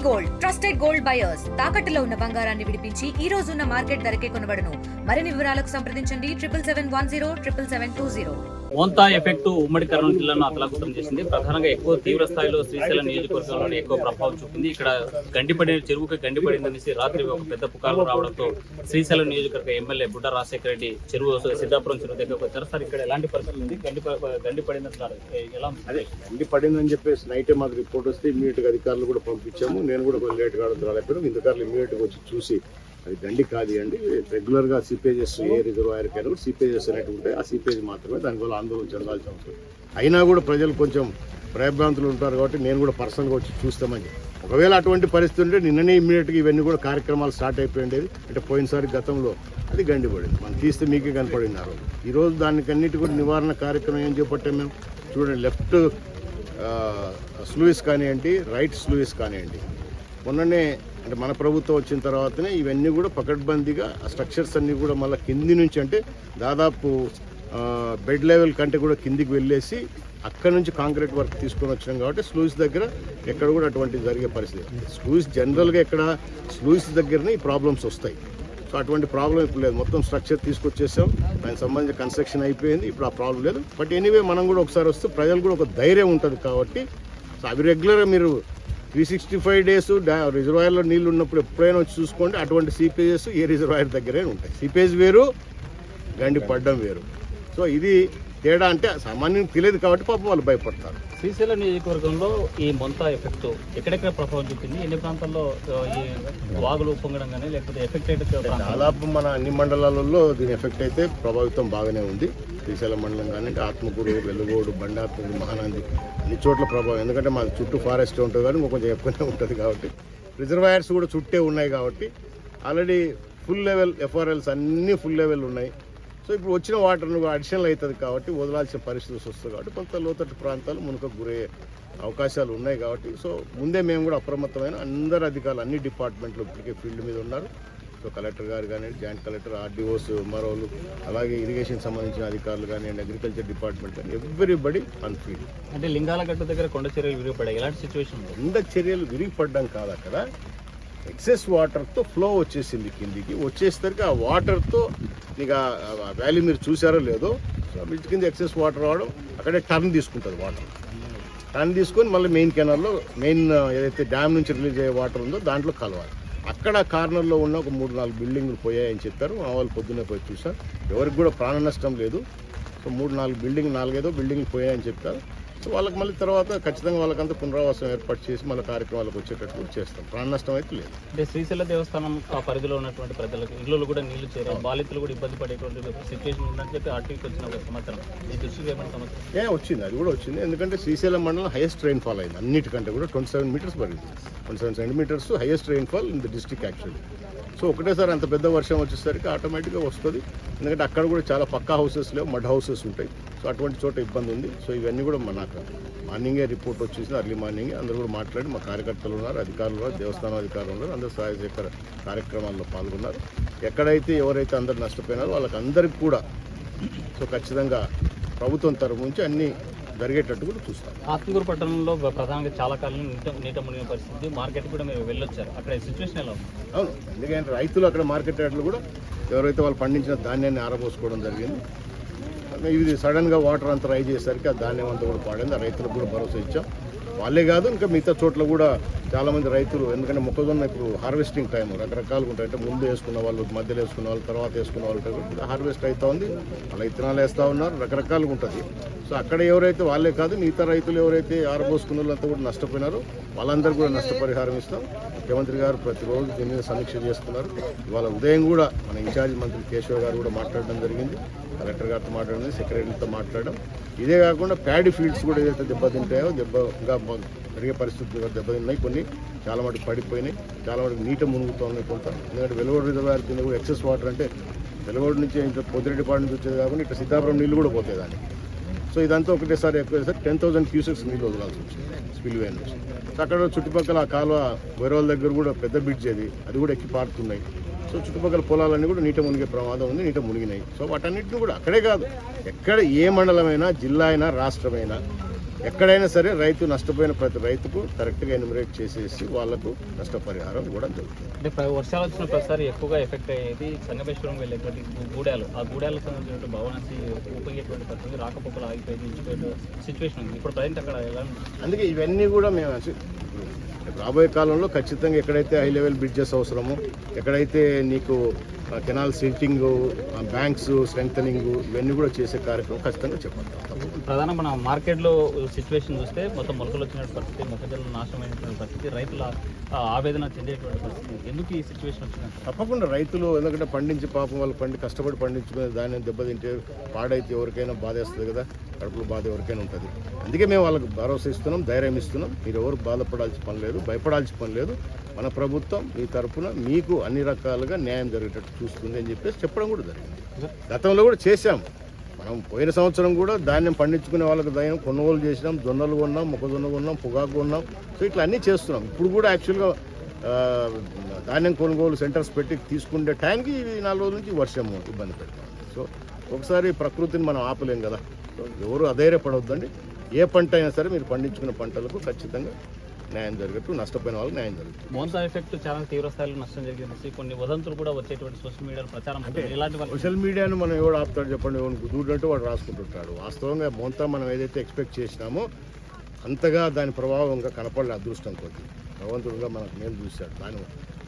Gold trusted gold buyers తాకట్టులో ఉన్న బంగారాన్ని విడిపించి ఈ రోజు ఉన్న మార్కెట్ ధరకే కొనబడును. మరిన్ని వివరాలకు సంప్రదించండి 7771077720. మోంతా ఎఫెక్ట్ ఉమ్మడి కర్నూలు జిల్లాను అతలాకుతలం చేసింది. ప్రధానంగా ఎక్కువ తీవ్ర స్థాయిలో శ్రీశైలం నియోజకవర్గంలోనే ఎక్కువ ప్రభావం చూపింది. ఇక్కడ చెరువుకి గండిపడిందనేసి రాత్రి ఒక పెద్ద పుకార్లు రావడంతో శ్రీశైలం నియోజకవర్గ ఎమ్మెల్యే బుడ్డ రాజశేఖర రెడ్డి సిద్ధాపురం చెరువు దగ్గరకు వచ్చారు. సార్ ఇక్కడ ఎలాంటి పరిస్థితి ఉంది? గండిపడింది ఎలా అదే గండిపడిందని చెప్పేసి నైటే మాకు రిపోర్ట్ వస్తే ఇమీడియట్ గా అధికారులు కూడా పంపించాము. నేను కూడా కొంచెం లేట్ కావడం రాలేకపోయాను. ఇంతకారులు ఇమీడియట్ గా వచ్చి చూసి అది గండి కాదు అండి, రెగ్యులర్ గా సీపేజెస్ ఏ రిజర్వాయర్ కైనా కూడా సీపేజెస్ అనేవి ఉంటాయి. ఆ సీపేజ్ మాత్రమే, దానివల్ల ఆందోళన చెందాల్సిన అవసరం. అయినా కూడా ప్రజలు కొంచెం భయభ్రాంతులు ఉంటారు కాబట్టి నేను కూడా పర్సనల్గా వచ్చి చూస్తామని. ఒకవేళ అటువంటి పరిస్థితి ఉంటే నిన్ననే ఇమ్మీడియట్గా ఇవన్నీ కూడా కార్యక్రమాలు స్టార్ట్ అయిపోయిండేది. అంటే పోయినసారి గతంలో అది గండిపడింది, మనం తీస్తే మీకే కనపడింది. ఆ రోజు ఈరోజు దానికన్నిటి కూడా నివారణ కార్యక్రమం ఏం చేపట్టాం మేము. చూడండి, లెఫ్ట్ స్లూయిస్ కానివ్వండి, రైట్ స్లూయిస్ కానివ్వండి, మొన్ననే అంటే మన ప్రభుత్వం వచ్చిన తర్వాతనే ఇవన్నీ కూడా పకడ్బందీగా ఆ స్ట్రక్చర్స్ అన్నీ కూడా మళ్ళీ కింది నుంచి అంటే దాదాపు బెడ్ లెవెల్ కంటే కూడా కిందికి వెళ్ళేసి అక్కడ నుంచి కాంక్రీట్ వర్క్ తీసుకొని వచ్చినాం కాబట్టి స్లూయిస్ దగ్గర ఎక్కడ కూడా అటువంటి జరిగే పరిస్థితి. స్లూయిస్ జనరల్గా ఎక్కడ స్లూయిస్ దగ్గరనే ఈ ప్రాబ్లమ్స్ వస్తాయి. సో అటువంటి ప్రాబ్లం ఇప్పుడు లేదు. మొత్తం స్ట్రక్చర్ తీసుకొచ్చేసాం, దానికి సంబంధించిన కన్స్ట్రక్షన్ అయిపోయింది. ఇప్పుడు ఆ ప్రాబ్లం లేదు. బట్ ఎనీవే మనం కూడా ఒకసారి వస్తే ప్రజలు కూడా ఒక ధైర్యం ఉంటుంది కాబట్టి సో అవి రెగ్యులర్గా మీరు 365 days రిజర్వాయర్లో నీళ్ళు ఉన్నప్పుడు ఎప్పుడైనా వచ్చి చూసుకోండి. అటువంటి సీపేజెస్ ఏ రిజర్వాయర్ దగ్గరే ఉంటాయి. సీపేజ్ వేరు, గండి పడ్డం వేరు. సో ఇది తేడా అంటే సామాన్యంగా తెలియదు కాబట్టి పాపం వాళ్ళు భయపడతారు. శ్రీశైలం నియోజకవర్గంలో ఈ మొంతా ఎఫెక్ట్ ఎక్కడెక్కడ ప్రభావం చూపింది? ఎన్ని ప్రాంతాల్లో ఈ వాగులు పొంగడం కానీ లేకపోతే ఎఫెక్ట్ అయితే దాదాపు మన అన్ని మండలాలలో దీని ఎఫెక్ట్ అయితే ప్రభావితం బాగానే ఉంది. శ్రీశైలం మండలం కానీ ఆత్మకూరు, వెలుగోడు, బండార్పల్లి, మహానంది అన్ని చోట్ల ప్రభావం. ఎందుకంటే మాకు చుట్టూ ఫారెస్ట్ ఉంటుంది కానీ కొంచెం ఎక్కువనే ఉంటుంది కాబట్టి రిజర్వాయర్స్ కూడా చుట్టే ఉన్నాయి కాబట్టి ఆల్రెడీ ఫుల్ లెవెల్ ఎఫ్ఆర్ఎల్స్ అన్నీ ఫుల్ లెవెల్ ఉన్నాయి. సో ఇప్పుడు వచ్చిన వాటర్ను అడిషనల్ అవుతుంది కాబట్టి వదలాల్సిన పరిస్థితి వస్తుంది కాబట్టి కొంత లోతట్టు ప్రాంతాలు మునుక గురయ్యే అవకాశాలు ఉన్నాయి కాబట్టి సో ముందే మేము కూడా అప్రమత్తమైన అందరు అధికారులు అన్ని డిపార్ట్మెంట్లు ఇప్పటికే ఫీల్డ్ మీద ఉన్నారు. సో కలెక్టర్ గారు కానివ్వండి, జాయింట్ కలెక్టర్, ఆర్డీఓస్, మరోలు, అలాగే ఇరిగేషన్ సంబంధించిన అధికారులు కానివ్వండి, అగ్రికల్చర్ డిపార్ట్మెంట్ కానీ ఎవ్రీబడి ఆన్ ఫీల్డ్. అంటే లింగాలగట్టు దగ్గర కొండ చర్యలు విరిగిపడ్డాయి. ఎలాంటి సిచ్యువేషన్? కొండ చర్యలు విరిగిపడ్డం కాదు, అక్కడ ఎక్సెస్ వాటర్తో ఫ్లో వచ్చేసింది కిందికి. వచ్చేసరికి ఆ వాటర్తో ఇక వ్యాలీ మీరు చూసారో లేదో, సో బ్రిడ్జ్ కింద ఎక్సెస్ వాటర్ రావడం, అక్కడే టర్న్ తీసుకుంటుంది వాటర్. టర్న్ తీసుకొని మళ్ళీ మెయిన్ కెనాల్లో మెయిన్ ఏదైతే డ్యామ్ నుంచి రిలీజ్ అయ్యే వాటర్ ఉందో దాంట్లో కలవాలి. అక్కడ కార్నర్లో ఉన్న ఒక 3-4 బిల్డింగ్లు పోయాయని చెప్పారు. మా వాళ్ళు పొద్దున్నే పోయి చూసారు. ఎవరికి కూడా ప్రాణ నష్టం లేదు. సో 4-5 బిల్డింగ్లు పోయాయని చెప్పారు. సో వాళ్ళకి మళ్ళీ తర్వాత ఖచ్చితంగా వాళ్ళకంతా పునరావాసం ఏర్పాటు చేసి మళ్ళీ కార్యక్రమాలకు వచ్చేటట్టు చేస్తాం. ప్రాణ నష్టం అయితే లేదు. అంటే శ్రీశైల దేవస్థానం ఆ పరిధిలో ఉన్నటువంటి ప్రజలకు ఇళ్ళు కూడా నీళ్లు చేరారు, బాధితులు కూడా ఇబ్బంది పడేటువంటి సిచ్యువేషన్ ఉందని చెప్పి ఆర్టీకి వచ్చిన ఒక సమాచారం. ఈ దృష్టికి ఏమైనా సమస్య వచ్చింది? అది కూడా వచ్చింది. ఎందుకంటే శ్రీశైలం మండలం హైయెస్ట్ రైన్ఫాల్ అయింది అన్నిటికంటే కూడా. 27 meters పడింది. 27 centimeters highest rainfall in the district actually. So ఒకటేసారి అంత పెద్ద వర్షం వచ్చేసరికి ఆటోమేటిక్గా వస్తుంది. ఎందుకంటే అక్కడ కూడా చాలా పక్కా హౌసెస్ లేవు, మడ్ హౌసెస్ ఉంటాయి. సో అటువంటి చోట ఇబ్బంది ఉంది. సో ఇవన్నీ కూడా నాకు మార్నింగే రిపోర్ట్ వచ్చేసింది, అర్లీ మార్నింగే. అందరూ కూడా మాట్లాడి మా కార్యకర్తలు ఉన్నారు, అధికారులు ఉన్నారు, దేవస్థానం అధికారులు ఉన్నారు, అందరూ సహాయ సేకర కార్యక్రమాల్లో పాల్గొన్నారు. ఎక్కడైతే ఎవరైతే అందరు నష్టపోయినారో వాళ్ళకి అందరికి కూడా సో ఖచ్చితంగా ప్రభుత్వం తరఫు నుంచి అన్ని జరిగేటట్టు కూడా చూస్తాం. ఆత్మకూరు పట్టణంలో ప్రధానంగా చాలా కాలం నీట మునిగిన పరిస్థితి. మార్కెట్ కూడా మీరు వెళ్ళొచ్చారు, అక్కడ సిచ్యువేషన్ ఎలా ఉంది? అవును, ఎందుకంటే రైతులు అక్కడ మార్కెట్ రేట్లు కూడా ఎవరైతే వాళ్ళు పండించిన ధాన్యాన్ని ఆరబోసుకోవడం జరిగింది. ఇది సడన్గా వాటర్ అంతా రైజ్ చేసేసరికి ఆ ధాన్యం అంతా కూడా పాడింది. ఆ రైతులకు కూడా భరోసా ఇచ్చాం. వాళ్ళే కాదు, ఇంకా మిగతా చోట్ల కూడా చాలామంది రైతులు, ఎందుకంటే మొక్కజొన్న ఇప్పుడు హార్వెస్టింగ్ టైం రకరకాలుగా ఉంటాయి. అంటే ముందు వేసుకున్న వాళ్ళు, మధ్యలో వేసుకున్న వాళ్ళు, తర్వాత వేసుకున్న వాళ్ళు హార్వెస్ట్ అవుతూ ఉంది. అలా విత్తనాలు వేస్తూ ఉన్నారు, రకరకాలుగా ఉంటుంది. సో అక్కడ ఎవరైతే వాళ్ళే కాదు, మిగతా రైతులు ఎవరైతే ఆరబోసుకున్న వాళ్ళంతా కూడా నష్టపోయినారో వాళ్ళందరూ కూడా నష్టపరిహారం ఇస్తాం. ముఖ్యమంత్రి గారు ప్రతిరోజు దీని మీద సమీక్ష చేస్తున్నారు. ఇవాళ ఉదయం కూడా మన ఇన్ఛార్జ్ మంత్రి కేశవ్ గారు కూడా మాట్లాడడం జరిగింది, కలెక్టర్ గారితో మాట్లాడింది, సెక్రటరీతో మాట్లాడడం. ఇదే కాకుండా ప్యాడీ ఫీల్డ్స్ కూడా ఏదైతే దెబ్బతింటాయో ఇంకా పెరిగే పరిస్థితులు దెబ్బతిన్నాయి. కొన్ని చాలా మటుకు పడిపోయినాయి, చాలా మటుకు నీట మునుగుతూ ఉన్నాయి కొంత. ఎందుకంటే వెలుగోడు రిజర్వాయర్ కింద కూడా ఎక్సెస్ వాటర్, అంటే వెలుగోడు నుంచి ఇంకా పొద్దురెడ్డిపాడు నుంచి వచ్చేది కాకుండా ఇట్లా సీతాపురం నీళ్ళు కూడా పోతాయి దానికి. సో ఇదంతా ఒకటేసారి ఎక్కువ 10,000 cusecs నీళ్ళు వదలాల్సి వచ్చింది స్పిల్వే నుంచి. అక్కడ చుట్టుపక్కల ఆ కాలువ వేరే దగ్గర కూడా పెద్ద బ్రిడ్జ్ అది కూడా ఎక్కి పారుతున్నాయి. సో చుట్టుపక్కల పొలాలన్నీ కూడా నీట మునిగే ప్రమాదం ఉంది, నీట మునిగినాయి. సో వాటన్నిటిని కూడా అక్కడే కాదు, ఎక్కడ ఏ మండలమైనా, జిల్లా అయినా, రాష్ట్రమైనా ఎక్కడైనా సరే రైతు నష్టపోయిన ప్రతి రైతుకు కరెక్ట్గా ఎన్యూమరేట్ చేసేసి వాళ్ళకు నష్టపరిహారం కూడా జరుగుతుంది. అంటే వర్షాలు వచ్చిన ప్రతిసారి ఎక్కువగా ఎఫెక్ట్ అయ్యేది సంగమేశ్వరం వెళ్ళేటువంటి గూడాలు, ఆ గూడాలకు సంబంధించిన భవనానికి ఉపయోగేటువంటి పరిస్థితి, రాకపోకలు ఆగిపోయి సిచ్యువేషన్ ఉంది ఇప్పుడు ప్రజెంట్ అక్కడ ఎలా ఉంది? అందుకే ఇవన్నీ కూడా మేము రాబోయే కాలంలో ఖచ్చితంగా ఎక్కడైతే హై లెవెల్ బ్రిడ్జెస్ అవసరమో, ఎక్కడైతే నీకు కెనాల్ సిల్టింగ్, బ్యాంక్స్ స్ట్రెంగ్తనింగ్, ఇవన్నీ కూడా చేసే కార్యక్రమం ఖచ్చితంగా చెప్పండి. ప్రధాన మన మార్కెట్లో సిచ్యువేషన్ చూస్తే మొత్తం మొలకలు వచ్చినటువంటి పరిస్థితి, మొక్కజొన్న నాశనమైనటువంటి పరిస్థితి, రైతుల ఆవేదన చెందేటువంటి పరిస్థితి. ఎందుకు ఈ సిచ్యువేషన్ వచ్చింది? తప్పకుండా రైతులు ఎందుకంటే పండించి పాపం వాళ్ళు కష్టపడి పండించుకునే దాన్ని దెబ్బతింటే పాడైతే ఎవరికైనా బాధేస్తుంది కదా, కడుపులో బాధ ఎవరికైనా ఉంటుంది. అందుకే మేము వాళ్ళకి భరోసా ఇస్తున్నాం, ధైర్యం ఇస్తున్నాం. మీరు ఎవరు బాధపడాల్సిన పని లేదు, భయపడాల్సిన పని లేదు. మన ప్రభుత్వం మీ తరఫున మీకు అన్ని రకాలుగా న్యాయం జరిగేటట్టు చూస్తుంది అని చెప్పేసి చెప్పడం కూడా జరిగింది. గతంలో కూడా చేశాం. మనం పోయిన సంవత్సరం కూడా ధాన్యం పండించుకునే వాళ్ళకి ధాన్యం కొనుగోలు చేసినాం, జొన్నలు కొన్నాం, మొక్కజొన్న కొన్నాం, పొగాకు కొన్నాం. సో ఇట్లా అన్నీ చేస్తున్నాం. ఇప్పుడు కూడా యాక్చువల్గా ధాన్యం కొనుగోలు సెంటర్స్ పెట్టి తీసుకునే టైంకి 4 రోజుల నుంచి వర్షం ఇబ్బంది పెడతాం. సో ఒకసారి ప్రకృతిని మనం ఆపలేం కదా. సో ఎవరు అధైర్యపడవద్దండి. ఏ పంట అయినా సరే మీరు పండించుకున్న పంటలకు ఖచ్చితంగా న్యాయం జరగట్టు, నష్టపోయిన వాళ్ళకి న్యాయం జరుగుతుంది. మోన్సా ఎఫెక్ట్ చాలా తీవ్ర స్థాయిలో నష్టం జరిగింది. కొన్ని వదంతులు కూడా వచ్చేటువంటి సోషల్ మీడియాలో ప్రచారం అంటే ఇలాంటి సోషల్ మీడియాను మనం ఎవడు ఆపుతాడు చెప్పండి, ఎవరు కుదురుంటే వాడు రాసుకుంటుంటాడు. వాస్తవంగా మోంతా మనం ఏదైతే ఎక్స్పెక్ట్ చేసినామో అంతగా దాని ప్రభావంగా కనపడలే. అదృష్టం కొద్ది భగవంతుడుగా మనకు మేలు చూశాడు. దాని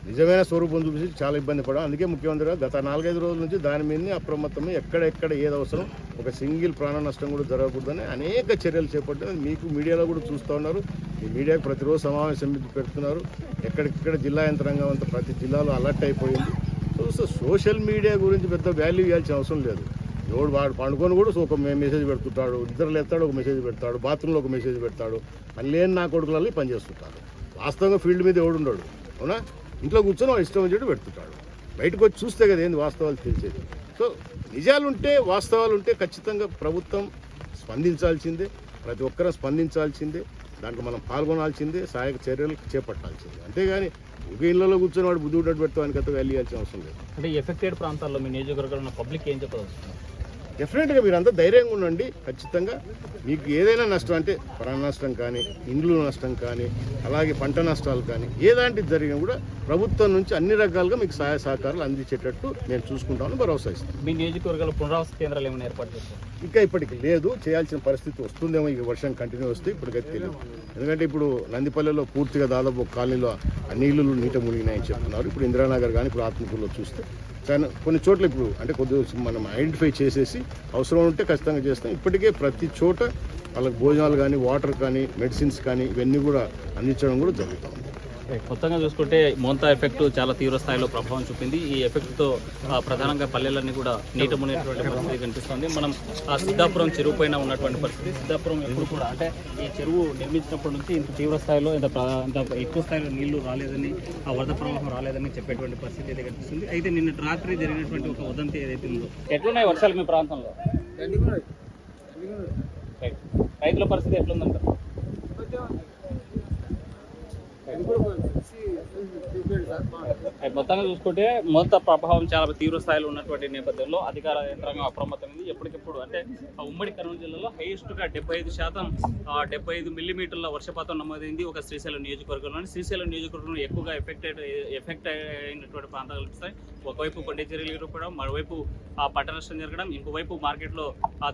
నిజమైన స్వరూపం చూసి చాలా ఇబ్బంది పడాం. అందుకే ముఖ్యమంత్రిగా గత 4-5 రోజుల నుంచి దాని మీదనే అప్రమత్తమై ఎక్కడెక్కడ ఏది అవసరం, ఒక సింగిల్ ప్రాణ నష్టం కూడా జరగకూడదని అనేక చర్యలు చేపట్టారు. మీకు మీడియాలో కూడా చూస్తూ ఉన్నారు. ఈ మీడియాకు ప్రతిరోజు సమావేశం పెడుతున్నారు. ఎక్కడెక్కడ జిల్లా యంత్రాంగం అంతా ప్రతి జిల్లాలో అలర్ట్ అయిపోయింది. సో సోషల్ మీడియా గురించి పెద్ద వాల్యూ ఇవ్వాల్సిన అవసరం లేదు. ఎవడు వాడు పండుకొని కూడా ఒక మెసేజ్ పెడుతుంటాడు, నిద్రలు ఎత్తాడు ఒక మెసేజ్ పెడతాడు, బాత్రూంలో ఒక మెసేజ్ పెడతాడు. పని లేని నా కొడుకులలో పనిచేస్తుంటారు. వాస్తవంగా ఫీల్డ్ మీద ఎవడు ఉండడు, అవునా? ఇంట్లో కూర్చొని వాడు ఇష్టం వచ్చేట్టు పెడుతుంటాడు. బయటకు వచ్చి చూస్తే కదా ఏంది వాస్తవాలు తెలిసేది. సో నిజాలుంటే, వాస్తవాలు ఉంటే ఖచ్చితంగా ప్రభుత్వం స్పందించాల్సిందే. ప్రతి ఒక్కరూ స్పందించాల్సిందే. దాంట్లో మనం పాల్గొనాల్సిందే, సహాయక చర్యలు చేపట్టాల్సిందే. అంతేగాని ఒక ఇళ్లలో కూర్చొని వాడు బుద్ధి ఉండట్టు పెడతానికి అంతా వెళ్ళాల్సిన అవసరం లేదు. అంటే ఎఫెక్టెడ్ ప్రాంతాల్లో మీ నియోజకవర్గంలో ఉన్న పబ్లిక్ ఏం చెప్పదలుచుకున్నారు? డెఫినెట్గా మీరంతా ధైర్యంగా ఉండండి. ఖచ్చితంగా మీకు ఏదైనా నష్టం అంటే ప్రాణ నష్టం కానీ, ఇండ్లు నష్టం కానీ, అలాగే పంట నష్టాలు కానీ ఏదాంటిది జరిగినా కూడా ప్రభుత్వం నుంచి అన్ని రకాలుగా మీకు సహాయ సహకారాలు అందించేటట్టు నేను చూసుకుంటామని భరోసా ఇస్తాను. మీ నియోజకవర్గాల్లో పునరావాస కేంద్రాలు ఏమైనా ఏర్పాటు చేస్తారు? ఇంకా ఇప్పటికి లేదు. చేయాల్సిన పరిస్థితి వస్తుందేమో, ఈ వర్షం కంటిన్యూ వస్తే ఇప్పటికైతే తెలియదు. ఎందుకంటే ఇప్పుడు నందిపల్లెలో పూర్తిగా దాదాపు కాలనీలో నీళ్లు నీట మునిగినాయని చెప్తున్నారు. ఇప్పుడు ఇందిరానగర్ కానీ ఇప్పుడు ఆత్మకూరులో చూస్తే కానీ కొన్ని చోట్ల ఇప్పుడు అంటే కొద్దిగా మనం ఐడెంటిఫై చేసేసి అవసరం ఉంటే ఖచ్చితంగా చేస్తాం. ఇప్పటికే ప్రతి చోట వాళ్ళకి భోజనాలు కానీ, వాటర్ కానీ, మెడిసిన్స్ కానీ ఇవన్నీ కూడా అందించడం కూడా జరుగుతూ ఉంది. మొత్తంగా చూసుకుంటే మోంతా ఎఫెక్ట్ చాలా తీవ్ర స్థాయిలో ప్రభావం చూపింది. ఈ ఎఫెక్ట్తో ప్రధానంగా పల్లెలన్నీ కూడా నీట మునిగేటువంటి పరిస్థితి కనిపిస్తుంది. మనం ఆ సిద్ధాపురం చెరువు పైన ఉన్నటువంటి పరిస్థితి. సిద్ధాపురం ఎప్పుడు కూడా అంటే ఈ చెరువు నిర్మించినప్పటి నుంచి ఇంత తీవ్ర స్థాయిలో ఇంత ఎక్కువ స్థాయిలో నీళ్లు రాలేదని, ఆ వరద ప్రవాహం రాలేదని చెప్పేటువంటి పరిస్థితి అయితే కనిపిస్తుంది. అయితే నిన్న రాత్రి జరిగినటువంటి ఒక ఉదంతి ఏదైతే ఉందో, ఎట్లున్నాయి వర్షాలు మీ ప్రాంతంలో? రైతుల పరిస్థితి ఎట్లుందంటారు? మొత్తంగా చూసుకుంటే మొత్త ప్రభావం చాలా తీవ్ర స్థాయిలో ఉన్నటువంటి నేపథ్యంలో అధికార యంత్రాంగం అప్రమత్తమైంది. ఎప్పటికప్పుడు అంటే ఉమ్మడి కర్నూలు జిల్లాలో హైయెస్ట్గా 75 మిల్లీమీటర్ల వర్షపాతం నమోదైంది ఒక శ్రీశైలం నియోజకవర్గంలోని. శ్రీశైలం నియోజకవర్గంలో ఎక్కువగా ఎఫెక్ట్ అయినటువంటి ప్రాంతాలు కనిపిస్తాయి. ఒకవైపు కొండ చర్యలు ఇరుపడం, మరోవైపు పంట నష్టం జరగడం, ఇంకోవైపు మార్కెట్లో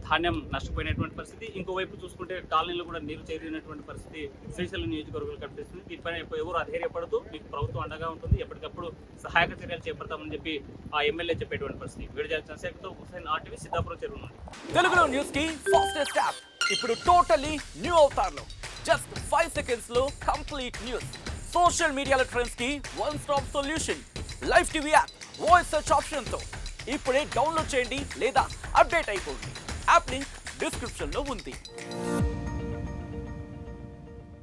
ధాన్యం నష్టపోయినటువంటి పరిస్థితి, ఇంకోవైపు చూసుకుంటే కాలనీలో కూడా నీరు చేరినటువంటి పరిస్థితి శ్రీశైలం నియోజకవర్గంలో కనిపిస్తుంది. దీనిపైన ఎవరు అధైర్యపడుతూ మీకు ప్రభుత్వం అండగా ఉంటుంది, ఎప్పటికప్పుడు సహాయక చర్యలు చేపడతామని చెప్పి ఆ ఎమ్మెల్యే చెప్పేటువంటి పరిస్థితి. వీడియో చంద్రశేఖర్తో హుసేన్, RTV, సిద్ధాపురం చెరువు నుండి. తెలుగులో న్యూస్ కి ఫాస్టెస్ట్ యాప్ ఇప్పుడు టోటలీ న్యూ అవతార్లో జస్ట్ 5 seconds లో కంప్లీట్ న్యూస్. సోషల్ మీడియాలో ట్రెండ్స్ కి one stop solution. Live TV app voice search option తో ఇప్పుడే డౌన్లోడ్ చేయండి లేదా అప్డేట్ అయిపోండి. యాప్ లింక్ డిస్క్రిప్షన్ లో ఉంది.